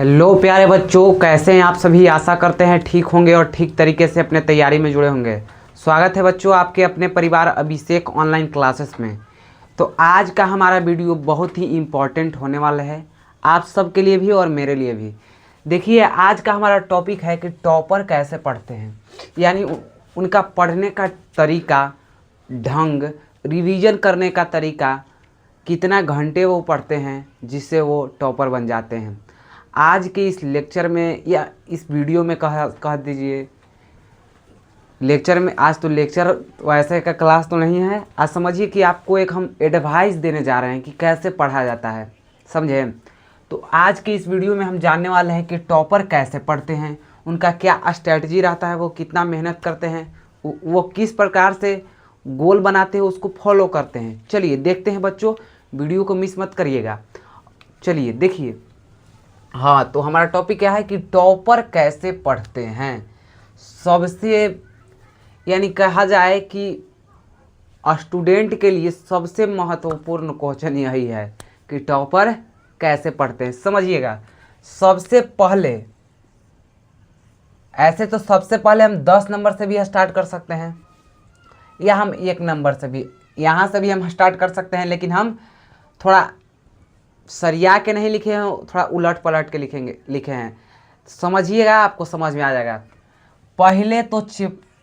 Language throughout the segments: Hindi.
हेलो प्यारे बच्चों, कैसे हैं आप सभी। आशा करते हैं ठीक होंगे और ठीक तरीके से अपने तैयारी में जुड़े होंगे। स्वागत है बच्चों आपके अपने परिवार अभिषेक ऑनलाइन क्लासेस में। तो आज का हमारा वीडियो बहुत ही इम्पोर्टेंट होने वाला है, आप सबके लिए भी और मेरे लिए भी। देखिए, आज का हमारा टॉपिक है कि टॉपर कैसे पढ़ते हैं, यानी उनका पढ़ने का तरीका, ढंग, रिवीजन करने का तरीका, कितना घंटे वो पढ़ते हैं जिससे वो टॉपर बन जाते हैं। आज के इस लेक्चर में या इस वीडियो में कह दीजिए, लेक्चर में, आज तो लेक्चर वैसे का क्लास तो नहीं है। आज समझिए कि आपको एक हम एडवाइस देने जा रहे हैं कि कैसे पढ़ा जाता है, समझे। तो आज के इस वीडियो में हम जानने वाले हैं कि टॉपर कैसे पढ़ते हैं, उनका क्या स्ट्रेटजी रहता है, वो कितना मेहनत करते हैं, वो किस प्रकार से गोल बनाते हैं, उसको फॉलो करते हैं। चलिए देखते हैं बच्चों, वीडियो को मिस मत करिएगा। चलिए देखिए, हाँ, तो हमारा टॉपिक क्या है कि टॉपर कैसे पढ़ते हैं। सबसे, यानी कहा जाए कि स्टूडेंट के लिए सबसे महत्वपूर्ण क्वेश्चन यही है कि टॉपर कैसे पढ़ते हैं। समझिएगा, सबसे पहले, ऐसे तो सबसे पहले हम 10 नंबर से भी स्टार्ट कर सकते हैं, या हम 1 नंबर से भी, यहाँ से भी हम स्टार्ट कर सकते हैं, लेकिन हम थोड़ा सरिया के नहीं लिखे हैं, थोड़ा उलट पलट के लिखे हैं। समझिएगा, आपको समझ में आ जाएगा। पहले तो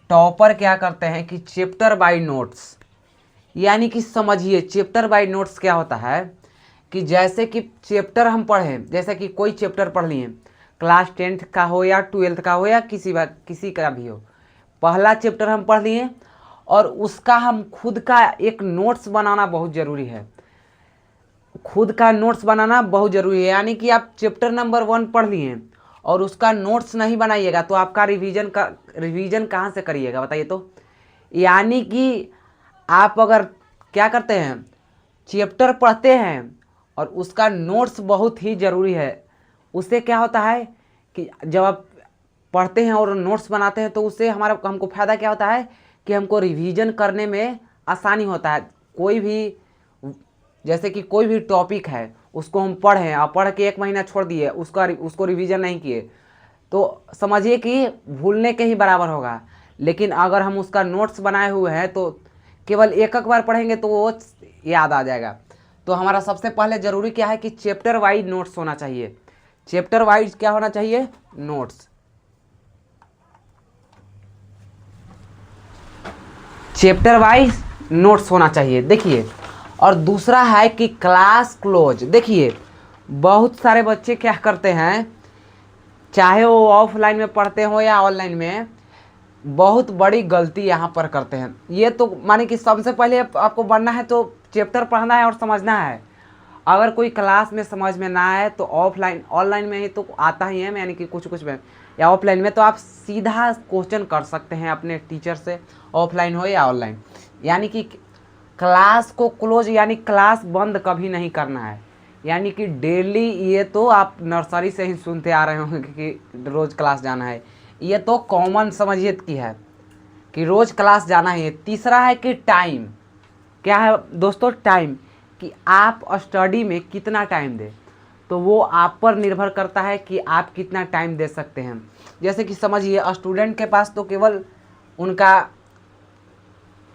टॉपर क्या करते हैं कि चैप्टर बाय नोट्स, यानी कि समझिए चैप्टर बाय नोट्स क्या होता है कि जैसे कि चैप्टर हम पढ़ें, जैसे कि कोई चैप्टर पढ़ लिए, क्लास 10th का हो या 12th का हो या किसी का भी हो, पहला चैप्टर हम पढ़ लिए और उसका हम खुद का एक नोट्स बनाना बहुत ज़रूरी है। खुद का नोट्स बनाना बहुत ज़रूरी है, यानी कि आप चैप्टर नंबर 1 पढ़ लिए और उसका नोट्स नहीं बनाइएगा तो आपका रिवीजन कहाँ से करिएगा बताइए तो। यानी कि आप अगर क्या करते हैं, चैप्टर पढ़ते हैं और उसका नोट्स बहुत ही ज़रूरी है। उससे क्या होता है कि जब आप पढ़ते हैं और नोट्स बनाते हैं तो उससे हमको फ़ायदा क्या होता है कि हमको रिवीजन करने में आसानी होता है। कोई भी, जैसे कि कोई भी टॉपिक है उसको हम पढ़ें और पढ़ के 1 महीना छोड़ दिए, उसको रिवीजन नहीं किए, तो समझिए कि भूलने के ही बराबर होगा। लेकिन अगर हम उसका नोट्स बनाए हुए हैं तो केवल एक बार पढ़ेंगे तो वो याद आ जाएगा। तो हमारा सबसे पहले ज़रूरी क्या है कि चैप्टर वाइज नोट्स होना चाहिए। चैप्टर वाइज क्या होना चाहिए, नोट्स। चैप्टर वाइज नोट्स होना चाहिए। देखिए, और दूसरा है कि क्लास क्लोज। देखिए, बहुत सारे बच्चे क्या करते हैं, चाहे वो ऑफलाइन में पढ़ते हो या ऑनलाइन में, बहुत बड़ी गलती यहाँ पर करते हैं। ये तो माने कि सबसे पहले आपको पढ़ना है तो चैप्टर पढ़ना है और समझना है। अगर कोई क्लास में समझ में ना आए तो ऑनलाइन में ही तो आता ही है, यानी कि कुछ में, या ऑफलाइन में तो आप सीधा क्वेश्चन कर सकते हैं अपने टीचर से, ऑफलाइन हो या ऑनलाइन। यानी कि क्लास को क्लोज, यानी क्लास बंद कभी नहीं करना है। यानी कि डेली, ये तो आप नर्सरी से ही सुनते आ रहे होंगे कि रोज़ क्लास जाना है। ये तो कॉमन समझिए की है कि रोज़ क्लास जाना ही है। तीसरा है कि टाइम। क्या है दोस्तों, टाइम, कि आप स्टडी में कितना टाइम दें। तो वो आप पर निर्भर करता है कि आप कितना टाइम दे सकते हैं। जैसे कि समझिए, स्टूडेंट के पास तो केवल उनका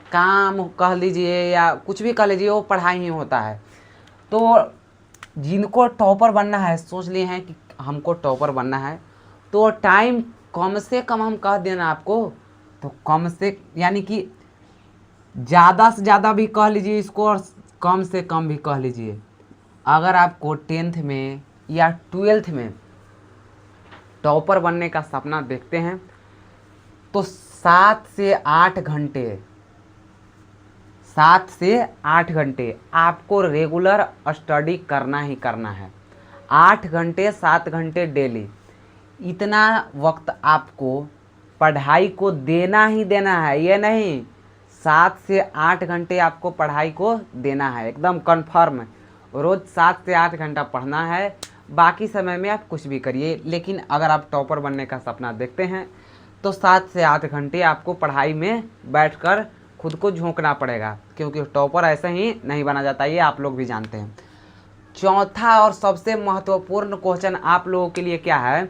काम कह लीजिए या कुछ भी कह लीजिए, वो पढ़ाई ही होता है। तो जिनको टॉपर बनना है, सोच लिए हैं कि हमको टॉपर बनना है, तो टाइम कम से कम हम कह देना आपको, तो कम से, यानी कि ज़्यादा से ज़्यादा भी कह लीजिए इसको और कम से कम भी कह लीजिए। अगर आपको 10th में या 12th में टॉपर बनने का सपना देखते हैं तो 7 से 8 घंटे आपको रेगुलर स्टडी करना ही करना है। 8 घंटे 7 घंटे डेली, इतना वक्त आपको पढ़ाई को देना ही देना है। ये नहीं, 7 से 8 घंटे आपको पढ़ाई को देना है, एकदम कन्फर्म। रोज़ 7 से 8 घंटा पढ़ना है, बाकी समय में आप कुछ भी करिए। लेकिन अगर आप टॉपर बनने का सपना देखते हैं तो 7 से 8 घंटे आपको पढ़ाई में बैठकर खुद को झोंकना पड़ेगा, क्योंकि टॉपर ऐसे ही नहीं बना जाता, ये आप लोग भी जानते हैं। चौथा और सबसे महत्वपूर्ण क्वेश्चन आप लोगों के लिए क्या है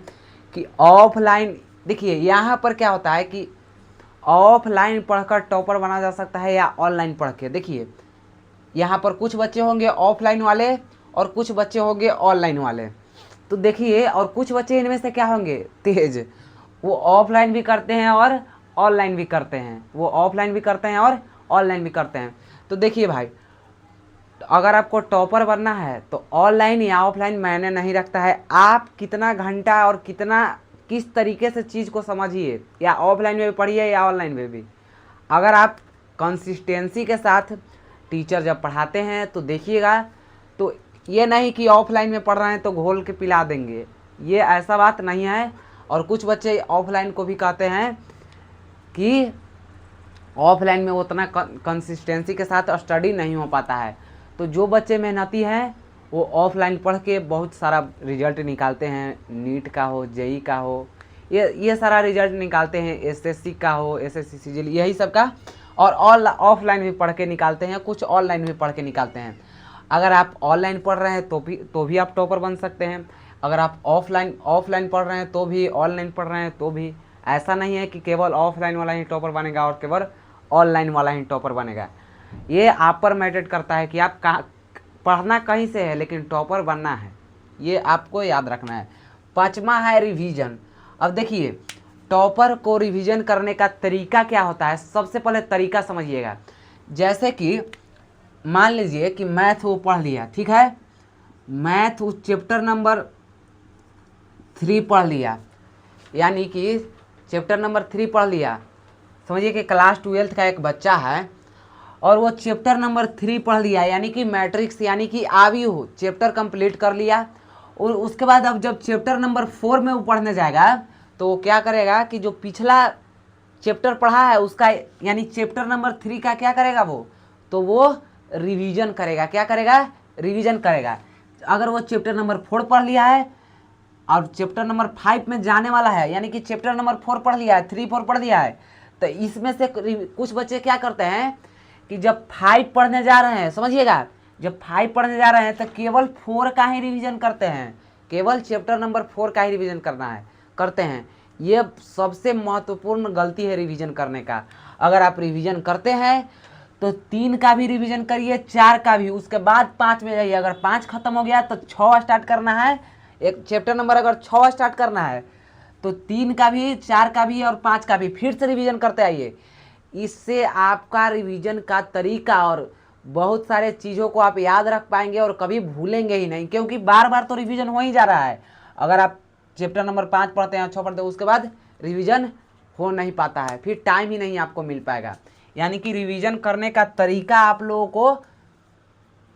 कि ऑफलाइन, देखिए यहाँ पर क्या होता है कि ऑफलाइन पढ़कर टॉपर बना जा सकता है या ऑनलाइन पढ़ के। देखिए यहाँ पर कुछ बच्चे होंगे ऑफलाइन वाले और कुछ बच्चे होंगे ऑनलाइन वाले। तो देखिए, और कुछ बच्चे इनमें से क्या होंगे तेज, वो ऑफलाइन भी करते हैं और ऑनलाइन भी करते हैं, वो ऑफलाइन भी करते हैं और ऑनलाइन भी करते हैं। तो देखिए भाई, अगर आपको टॉपर बनना है तो ऑनलाइन या ऑफलाइन मायने नहीं रखता है, आप कितना घंटा और किस तरीके से चीज़ को समझिए, या ऑफलाइन में भी पढ़िए या ऑनलाइन में भी। अगर आप कंसिस्टेंसी के साथ टीचर जब पढ़ाते हैं तो देखिएगा, तो ये नहीं कि ऑफलाइन में पढ़ रहे हैं तो घोल के पिला देंगे, ये ऐसा बात नहीं है। और कुछ बच्चे ऑफलाइन को भी कहते हैं कि ऑफलाइन में उतना कंसिस्टेंसी के साथ स्टडी नहीं हो पाता है। तो जो बच्चे मेहनती हैं वो ऑफलाइन पढ़ के बहुत सारा रिजल्ट निकालते हैं, नीट का हो, जेई का हो, ये सारा रिजल्ट निकालते हैं, एसएससी का हो, एसएससी सीजीएल, यही सब का। और ऑफलाइन भी पढ़ के निकालते हैं, कुछ ऑनलाइन भी पढ़ के निकालते हैं। अगर आप ऑनलाइन पढ़ रहे हैं तो भी आप टॉपर बन सकते हैं, अगर आप ऑफलाइन पढ़ रहे हैं तो भी, ऑनलाइन पढ़ रहे हैं तो भी। ऐसा नहीं है कि केवल ऑफलाइन वाला ही टॉपर बनेगा और केवल ऑनलाइन वाला ही टॉपर बनेगा। ये आप पर मैटर करता है कि आप पढ़ना कहीं से है लेकिन टॉपर बनना है, ये आपको याद रखना है। पांचवा है रिवीजन। अब देखिए, टॉपर को रिवीजन करने का तरीका क्या होता है, सबसे पहले तरीका समझिएगा। जैसे कि मान लीजिए कि मैथ वो पढ़ लिया, ठीक है, मैथ वो चैप्टर नंबर 3 पढ़ लिया, यानी कि चैप्टर नंबर 3 पढ़ लिया। समझिए कि क्लास 12th का एक बच्चा है और वो चैप्टर नंबर 3 पढ़ लिया, यानी कि मैट्रिक्स, यानी कि आव्यूह चैप्टर कंप्लीट कर लिया। और उसके बाद अब जब चैप्टर नंबर 4 में वो पढ़ने जाएगा तो वो क्या करेगा कि जो पिछला चैप्टर पढ़ा है उसका, यानी चैप्टर नंबर 3 का क्या करेगा वो रिवीजन करेगा। क्या करेगा? रिवीजन करेगा। अगर वो चैप्टर नंबर 4 पढ़ लिया है और चैप्टर नंबर 5 में जाने वाला है, यानी कि चैप्टर नंबर 4 पढ़ लिया है, 3-4 पढ़ लिया है, तो इसमें से कुछ बच्चे क्या करते हैं कि जब 5 पढ़ने जा रहे हैं, समझिएगा, जब 5 पढ़ने जा रहे हैं तो केवल 4 का ही रिवीजन करते हैं, केवल चैप्टर नंबर 4 का ही रिवीजन करते हैं। ये सबसे महत्वपूर्ण गलती है रिवीजन करने का। अगर आप रिवीजन करते हैं तो 3 का भी रिवीजन करिए, 4 का भी, उसके बाद 5 में जाइए। अगर 5 खत्म हो गया तो 6 स्टार्ट करना है। एक चैप्टर नंबर अगर 6 स्टार्ट करना है तो 3 का भी, 4 का भी और 5 का भी फिर से रिवीजन करते आइए। इससे आपका रिवीजन का तरीका और बहुत सारे चीज़ों को आप याद रख पाएंगे और कभी भूलेंगे ही नहीं, क्योंकि बार बार तो रिवीजन हो ही जा रहा है। अगर आप चैप्टर नंबर 5 पढ़ते हैं, 6 पढ़ते हैं, उसके बाद रिवीजन हो नहीं पाता है, फिर टाइम ही नहीं आपको मिल पाएगा। यानी कि रिवीजन करने का तरीका आप लोगों को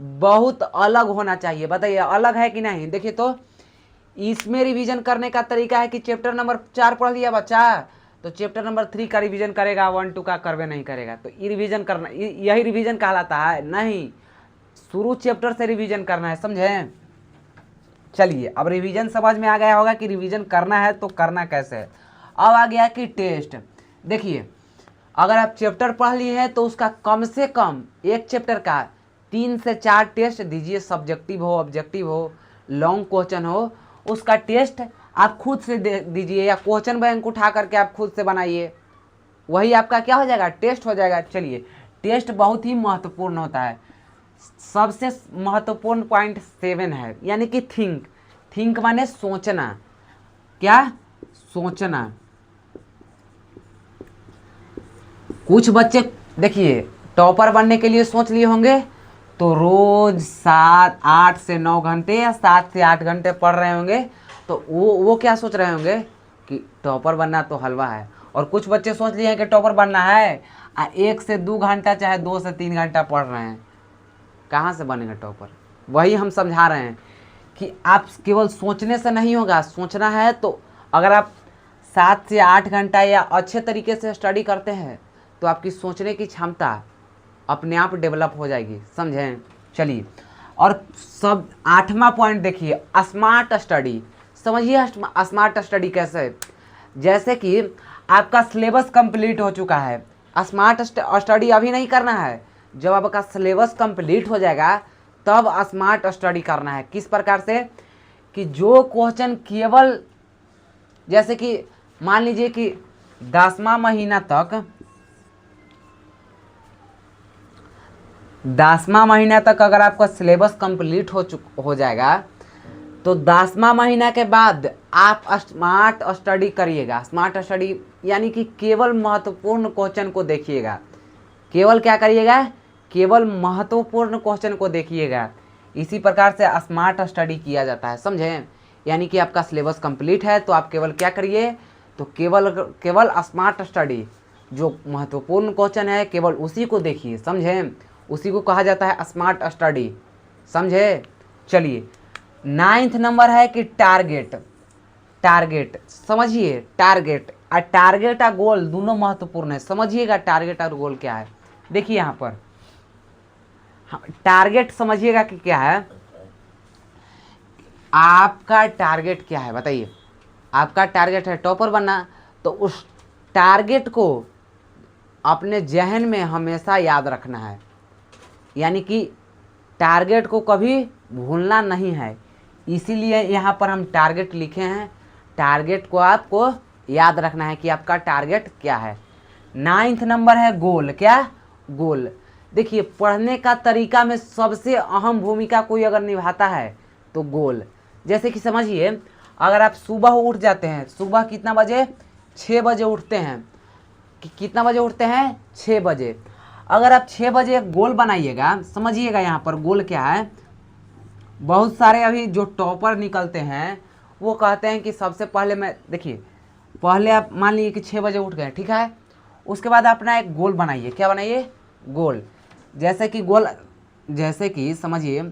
बहुत अलग होना चाहिए। बताइए अलग है कि नहीं? देखिए, तो इसमें रिवीजन करने का तरीका है कि चैप्टर नंबर 4 पढ़ लिया बच्चा तो चैप्टर नंबर 3 का रिवीजन करेगा, 1-2 का करवे नहीं करेगा, तो ये रिवीजन करना, यही रिवीजन कहलाता है? नहीं, शुरू चैप्टर से रिवीजन करना है, समझे? चलिए, अब रिवीजन समझ में आ गया होगा कि रिवीजन करना है तो करना कैसे है। अब आ गया कि टेस्ट। देखिए, अगर आप चैप्टर पढ़ लिए हैं तो उसका कम से कम एक चैप्टर का 3 से 4 टेस्ट दीजिए, सब्जेक्टिव हो, ऑब्जेक्टिव हो, लॉन्ग क्वेश्चन हो, उसका टेस्ट आप खुद से दे दीजिए या क्वेश्चन बैंक उठा करके आप खुद से बनाइए, वही आपका क्या हो जाएगा? टेस्ट हो जाएगा। चलिए, टेस्ट बहुत ही महत्वपूर्ण होता है। सबसे महत्वपूर्ण पॉइंट 7 है, यानी कि थिंक माने सोचना। क्या? सोचना। कुछ बच्चे देखिए टॉपर बनने के लिए सोच लिए होंगे तो रोज 8 से 9 घंटे या 7 से 8 घंटे पढ़ रहे होंगे, तो वो क्या सोच रहे होंगे कि टॉपर बनना तो हलवा है। और कुछ बच्चे सोच लिए हैं कि टॉपर बनना है 1 से 2 घंटा चाहे 2 से 3 घंटा पढ़ रहे हैं, कहाँ से बनेगा टॉपर? वही हम समझा रहे हैं कि आप केवल सोचने से नहीं होगा, सोचना है तो अगर आप 7 से 8 घंटा या अच्छे तरीके से स्टडी करते हैं तो आपकी सोचने की क्षमता अपने आप डेवलप हो जाएगी, समझें? चलिए, और सब 8वां पॉइंट देखिए, स्मार्ट स्टडी। समझिए स्मार्ट स्टडी कैसे? जैसे कि आपका सिलेबस कंप्लीट हो चुका है, स्मार्ट स्टडी अभी नहीं करना है। जब आपका सिलेबस कंप्लीट हो जाएगा तब स्मार्ट स्टडी करना है। किस प्रकार से कि जो क्वेश्चन केवल जैसे कि मान लीजिए कि 10वां महीना तक अगर आपका सिलेबस कंप्लीट हो जाएगा तो 10वां महीना के बाद आप स्मार्ट स्टडी करिएगा। स्मार्ट स्टडी यानी कि केवल महत्वपूर्ण क्वेश्चन को देखिएगा। केवल क्या करिएगा? केवल महत्वपूर्ण क्वेश्चन को देखिएगा। इसी प्रकार से स्मार्ट स्टडी किया जाता है, समझे? यानी कि आपका सिलेबस कंप्लीट है तो आप केवल क्या करिए? तो केवल स्मार्ट स्टडी, जो महत्वपूर्ण क्वेश्चन है केवल उसी को देखिए, समझे? उसी को कहा जाता है स्मार्ट स्टडी, समझे? चलिए 9th नंबर है कि टारगेट समझिए। टारगेट और गोल दोनों महत्वपूर्ण है, समझिएगा टारगेट और गोल क्या है। देखिए यहाँ पर टारगेट समझिएगा कि क्या है। आपका टारगेट क्या है बताइए? आपका टारगेट है टॉपर बनना, तो उस टारगेट को अपने जहन में हमेशा याद रखना है। यानी कि टारगेट को कभी भूलना नहीं है, इसीलिए यहाँ पर हम टारगेट लिखे हैं। टारगेट को आपको याद रखना है कि आपका टारगेट क्या है। 9th नंबर है गोल। क्या? गोल। देखिए पढ़ने का तरीका में सबसे अहम भूमिका कोई अगर निभाता है तो गोल। जैसे कि समझिए, अगर आप सुबह उठ जाते हैं, सुबह कितना बजे? 6 बजे उठते हैं। कितना बजे उठते हैं? 6 बजे। अगर आप 6 बजे एक गोल बनाइएगा, समझिएगा यहाँ पर गोल क्या है। बहुत सारे अभी जो टॉपर निकलते हैं वो कहते हैं कि सबसे पहले मैं, देखिए पहले आप मान लीजिए कि 6 बजे उठ गए, ठीक है? उसके बाद अपना एक गोल बनाइए। क्या बनाइए? गोल। जैसे कि समझिए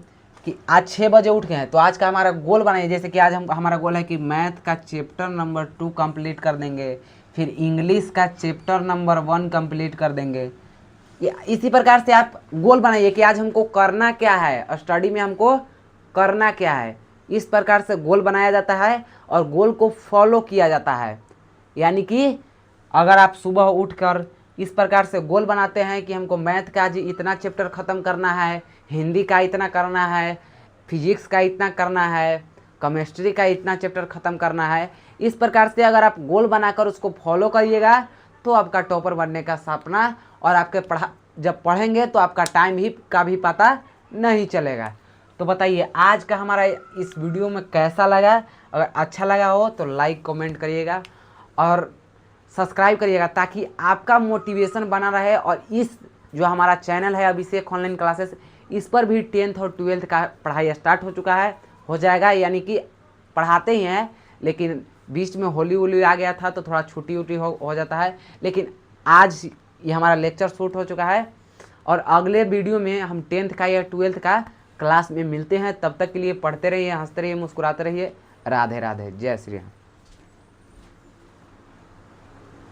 कि आज 6 बजे उठ गए हैं तो आज का हमारा गोल बनाइए। जैसे कि आज हमारा गोल है कि मैथ का चैप्टर नंबर 2 कंप्लीट कर देंगे, फिर इंग्लिश का चैप्टर नंबर 1 कंप्लीट कर देंगे। इसी प्रकार से आप गोल बनाइए कि आज हमको करना क्या है, स्टडी में हमको करना क्या है। इस प्रकार से गोल बनाया जाता है और गोल को फॉलो किया जाता है। यानी कि अगर आप सुबह उठकर इस प्रकार से गोल बनाते हैं कि हमको मैथ का आज इतना चैप्टर ख़त्म करना है, हिंदी का इतना करना है, फिजिक्स का इतना करना है, केमिस्ट्री का इतना चैप्टर ख़त्म करना है, इस प्रकार से अगर आप गोल बनाकर उसको फॉलो करिएगा तो आपका टॉपर बनने का सपना, और आपके जब पढ़ेंगे तो आपका टाइम का भी पता नहीं चलेगा। तो बताइए आज का हमारा इस वीडियो में कैसा लगा? अगर अच्छा लगा हो तो लाइक कमेंट करिएगा और सब्सक्राइब करिएगा ताकि आपका मोटिवेशन बना रहे। और इस जो हमारा चैनल है अभिषेक ऑनलाइन क्लासेस, इस पर भी 10th और 12th का पढ़ाई स्टार्ट हो जाएगा। यानी कि पढ़ाते ही हैं, लेकिन बीच में होली आ गया था तो थोड़ा छुट्टी हो जाता है। लेकिन आज ये हमारा लेक्चर शूट हो चुका है और अगले वीडियो में हम 10th का या 12th का क्लास में मिलते हैं। तब तक के लिए पढ़ते रहिए, हंसते रहिए, मुस्कुराते रहिए। राधे राधे, जय श्री राम।